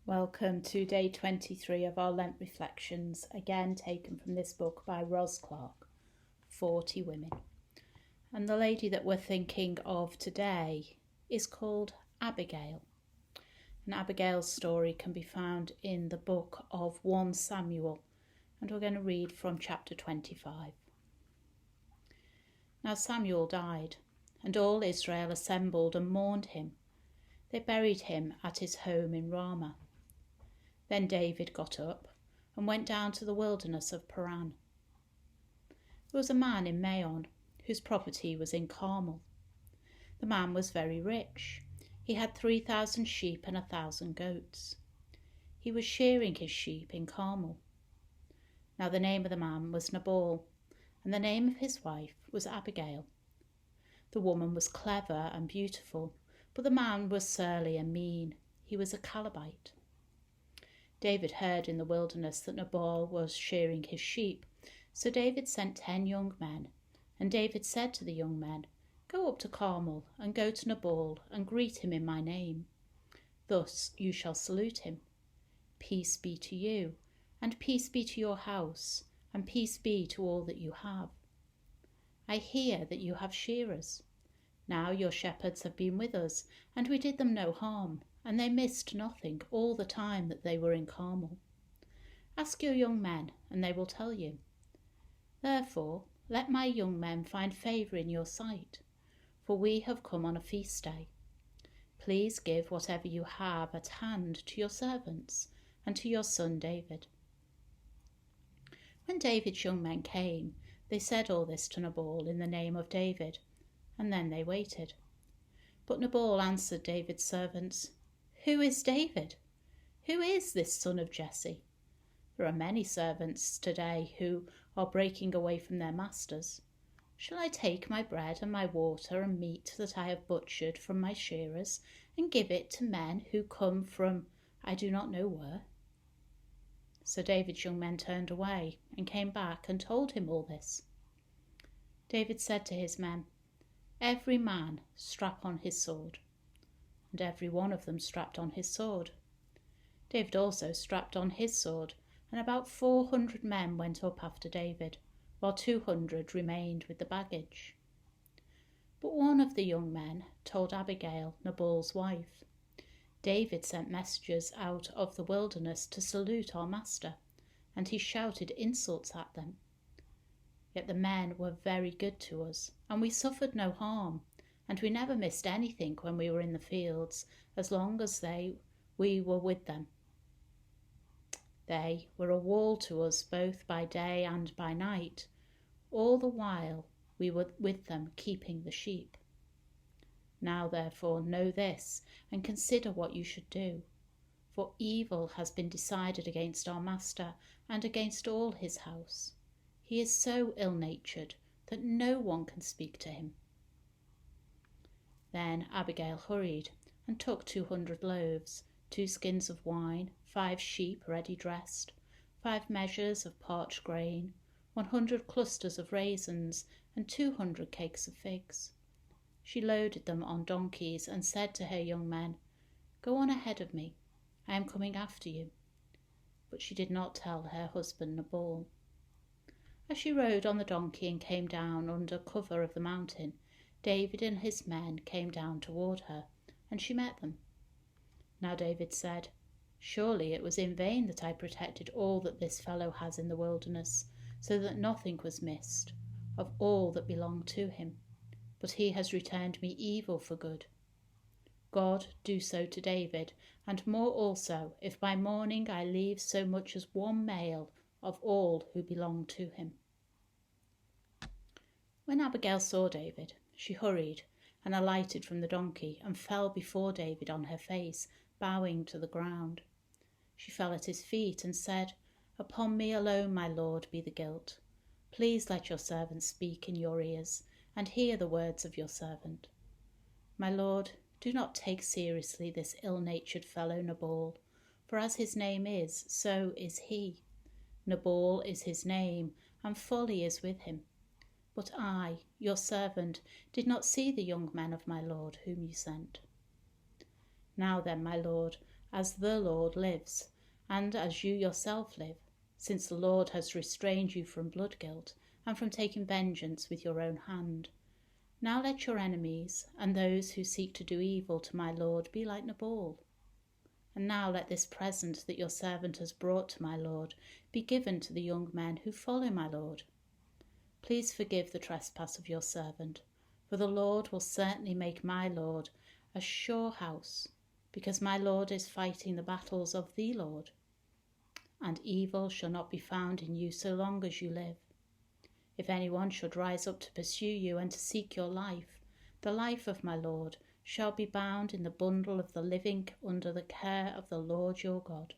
Welcome to day 23 of our Lent reflections, again taken from this book by Ros Clark, 40 Women. And the lady that we're thinking of today is called Abigail. And Abigail's story can be found in the book of 1 Samuel, and we're going to read from chapter 25. Now Samuel died, and all Israel assembled and mourned him. They buried him at his home in Ramah. Then David got up and went down to the wilderness of Paran. There was a man in Maon whose property was in Carmel. The man was very rich. He had 3,000 sheep and 1,000 goats. He was shearing his sheep in Carmel. Now the name of the man was Nabal, and the name of his wife was Abigail. The woman was clever and beautiful, but the man was surly and mean. He was a Calebite. David heard in the wilderness that Nabal was shearing his sheep, so David sent 10 young men, and David said to the young men, "Go up to Carmel, and go to Nabal, and greet him in my name. Thus you shall salute him. Peace be to you, and peace be to your house, and peace be to all that you have. I hear that you have shearers. Now your shepherds have been with us, and we did them no harm, and they missed nothing all the time that they were in Carmel. Ask your young men, and they will tell you. Therefore, let my young men find favour in your sight, for we have come on a feast day. Please give whatever you have at hand to your servants and to your son David." When David's young men came, they said all this to Nabal in the name of David, and then they waited. But Nabal answered David's servants, "Who is David? Who is this son of Jesse? There are many servants today who are breaking away from their masters. Shall I take my bread and my water and meat that I have butchered from my shearers and give it to men who come from I do not know where?" So David's young men turned away and came back and told him all this. David said to his men, "Every man strap on his sword." And every one of them strapped on his sword. David also strapped on his sword, and about 400 men went up after David, while 200 remained with the baggage. But one of the young men told Abigail, Nabal's wife, "David sent messengers out of the wilderness to salute our master, and he shouted insults at them. Yet the men were very good to us, and we suffered no harm, and we never missed anything when we were in the fields, as long as we were with them. They were a wall to us both by day and by night, all the while we were with them keeping the sheep. Now therefore know this, and consider what you should do, for evil has been decided against our master and against all his house. He is so ill-natured that no one can speak to him." Then Abigail hurried and took 200 loaves, 2 skins of wine, 5 sheep ready dressed, 5 measures of parched grain, 100 clusters of raisins, and 200 cakes of figs. She loaded them on donkeys and said to her young men, "Go on ahead of me, I am coming after you." But she did not tell her husband Nabal. As she rode on the donkey and came down under cover of the mountain, David and his men came down toward her, and she met them. Now David said, "Surely it was in vain that I protected all that this fellow has in the wilderness, so that nothing was missed of all that belonged to him. But he has returned me evil for good. God do so to David, and more also, if by morning I leave so much as one male of all who belong to him." When Abigail saw David, she hurried and alighted from the donkey and fell before David on her face, bowing to the ground. She fell at his feet and said, "Upon me alone, my lord, be the guilt. Please let your servant speak in your ears, and hear the words of your servant. My lord, do not take seriously this ill-natured fellow Nabal, for as his name is, so is he. Nabal is his name, and folly is with him. But I, your servant, did not see the young men of my lord whom you sent. Now then, my lord, as the Lord lives, and as you yourself live, since the Lord has restrained you from blood guilt and from taking vengeance with your own hand. Now let your enemies and those who seek to do evil to my Lord be like Nabal. And now let this present that your servant has brought to my Lord be given to the young men who follow my Lord. Please forgive the trespass of your servant, for the Lord will certainly make my Lord a sure house, because my Lord is fighting the battles of the Lord. And evil shall not be found in you so long as you live. If anyone should rise up to pursue you and to seek your life, the life of my Lord shall be bound in the bundle of the living under the care of the Lord your God.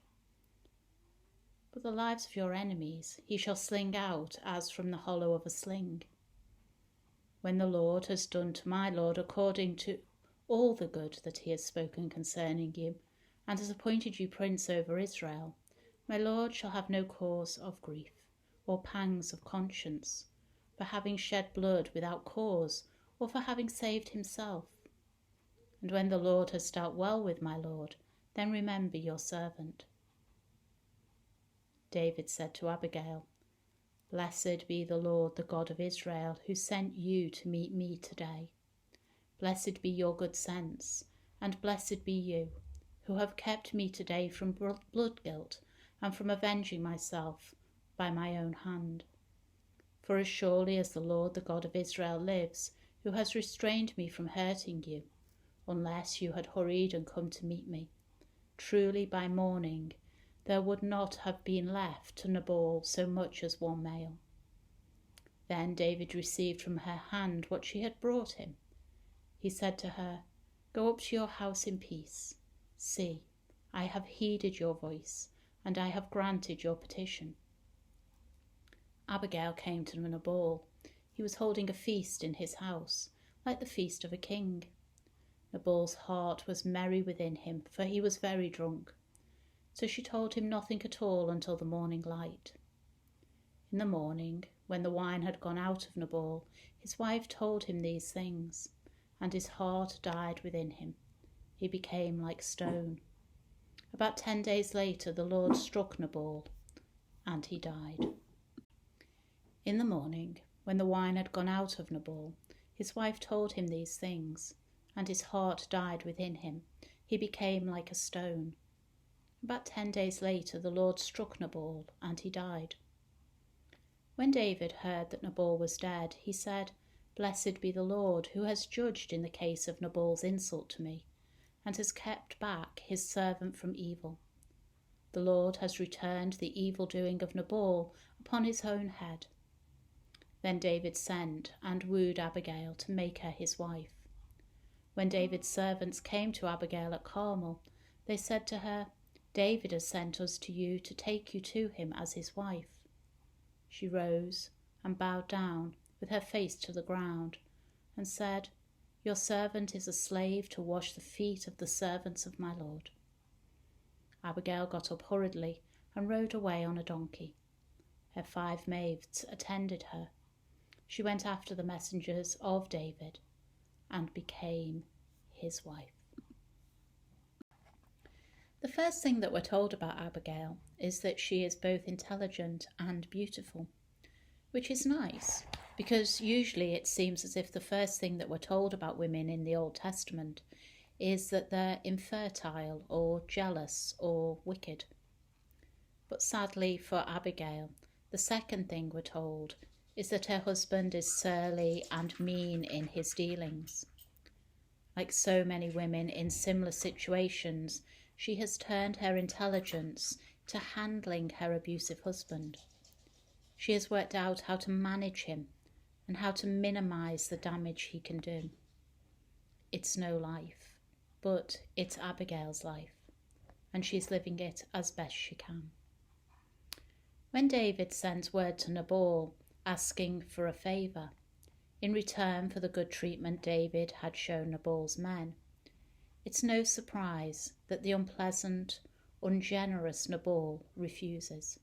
But the lives of your enemies he shall sling out as from the hollow of a sling. When the Lord has done to my Lord according to all the good that he has spoken concerning you, and has appointed you prince over Israel, my Lord shall have no cause of grief, or pangs of conscience, for having shed blood without cause, or for having saved himself. And when the Lord has dealt well with my Lord, then remember your servant. David said to Abigail, Blessed be the Lord, the God of Israel, who sent you to meet me today. Blessed be your good sense, and blessed be you, who have kept me today from blood guilt and from avenging myself by my own hand. For as surely as the Lord, the God of Israel, lives, who has restrained me from hurting you, unless you had hurried and come to meet me, truly by morning there would not have been left to Nabal so much as one male. Then David received from her hand what she had brought him. He said to her, Go up to your house in peace. See, I have heeded your voice, and I have granted your petition. Abigail came to Nabal. He was holding a feast in his house, like the feast of a king. Nabal's heart was merry within him, for he was very drunk. So she told him nothing at all until the morning light. In the morning, when the wine had gone out of Nabal, his wife told him these things, and his heart died within him. He became like stone. About 10 days later, the Lord struck Nabal, and he died. In the morning, when the wine had gone out of Nabal, his wife told him these things, and his heart died within him. He became like a stone. About 10 days later, the Lord struck Nabal, and he died. When David heard that Nabal was dead, he said, Blessed be the Lord, who has judged in the case of Nabal's insult to me, and has kept back his servant from evil. The Lord has returned the evil doing of Nabal upon his own head. Then David sent and wooed Abigail to make her his wife. When David's servants came to Abigail at Carmel, they said to her, David has sent us to you to take you to him as his wife. She rose and bowed down with her face to the ground and said, Your servant is a slave to wash the feet of the servants of my Lord. Abigail got up hurriedly and rode away on a donkey. Her 5 maids attended her. She went after the messengers of David and became his wife. The first thing that we're told about Abigail is that she is both intelligent and beautiful, which is nice, because usually it seems as if the first thing that we're told about women in the Old Testament is that they're infertile or jealous or wicked. But sadly for Abigail, the second thing we're told is that her husband is surly and mean in his dealings. Like so many women in similar situations, she has turned her intelligence to handling her abusive husband. She has worked out how to manage him and how to minimize the damage he can do. It's no life, but it's Abigail's life, and she's living it as best she can. When David sent word to Nabal asking for a favour, in return for the good treatment David had shown Nabal's men, it's no surprise that the unpleasant, ungenerous Nabal refuses.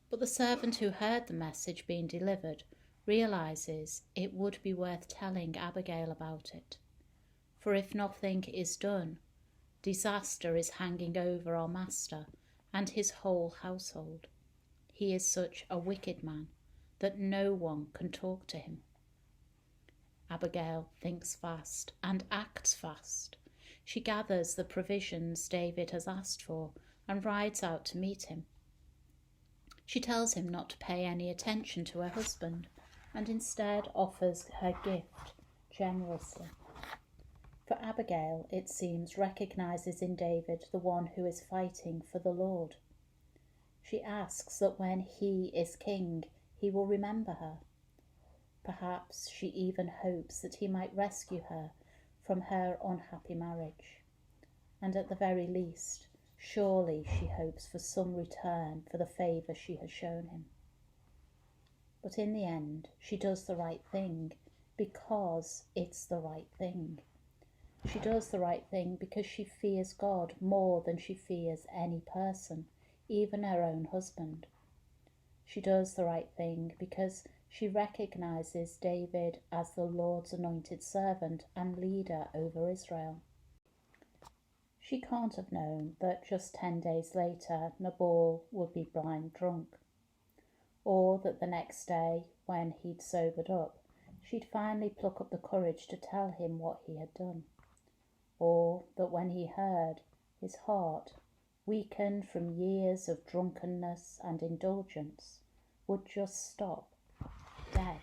But the servant who heard the message being delivered realises it would be worth telling Abigail about it. For if nothing is done, Disaster is hanging over our master and his whole household. He is such a wicked man that no one can talk to him. Abigail thinks fast and acts fast. She gathers the provisions David has asked for and rides out to meet him. She tells him not to pay any attention to her husband and instead offers her gift generously. For Abigail, it seems, recognises in David the one who is fighting for the Lord. She asks that when he is king, he will remember her. Perhaps she even hopes that he might rescue her from her unhappy marriage. And at the very least, surely she hopes for some return for the favour she has shown him. But in the end, she does the right thing because it's the right thing. She does the right thing because she fears God more than she fears any person, even her own husband. She does the right thing because she recognises David as the Lord's anointed servant and leader over Israel. She can't have known that just 10 days later Nabal would be blind drunk, or that the next day, when he'd sobered up, she'd finally pluck up the courage to tell him what he had done, or that when he heard, his heart, weakened from years of drunkenness and indulgence, would just stop, dead.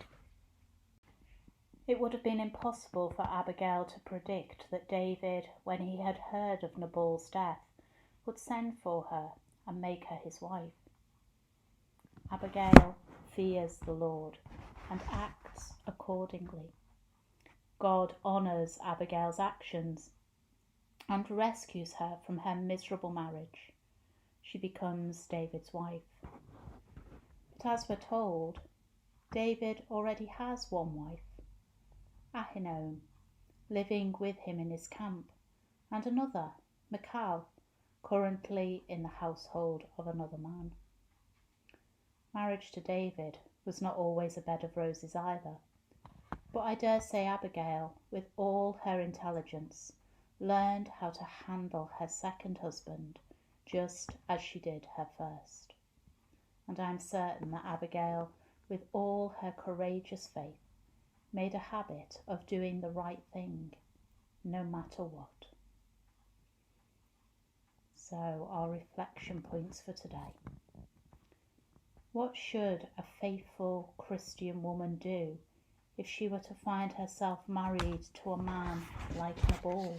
It would have been impossible for Abigail to predict that David, when he had heard of Nabal's death, would send for her and make her his wife. Abigail fears the Lord and acts accordingly. God honours Abigail's actions and rescues her from her miserable marriage. She becomes David's wife. But as we're told, David already has one wife, Ahinoam, living with him in his camp, and another, Michal, currently in the household of another man. Marriage to David was not always a bed of roses either, but I dare say Abigail, with all her intelligence, learned how to handle her second husband just as she did her first. And I'm certain that Abigail, with all her courageous faith, made a habit of doing the right thing, no matter what. So, our reflection points for today. What should a faithful Christian woman do if she were to find herself married to a man like Nabal?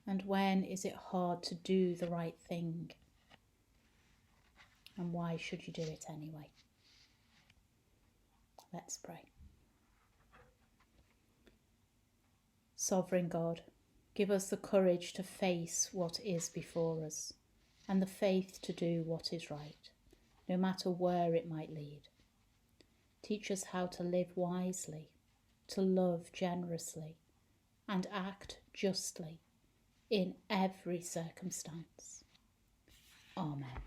And when is it hard to do the right thing? And why should you do it anyway? Let's pray. Sovereign God, give us the courage to face what is before us and the faith to do what is right, no matter where it might lead. Teach us how to live wisely, to love generously, and act justly in every circumstance. Amen.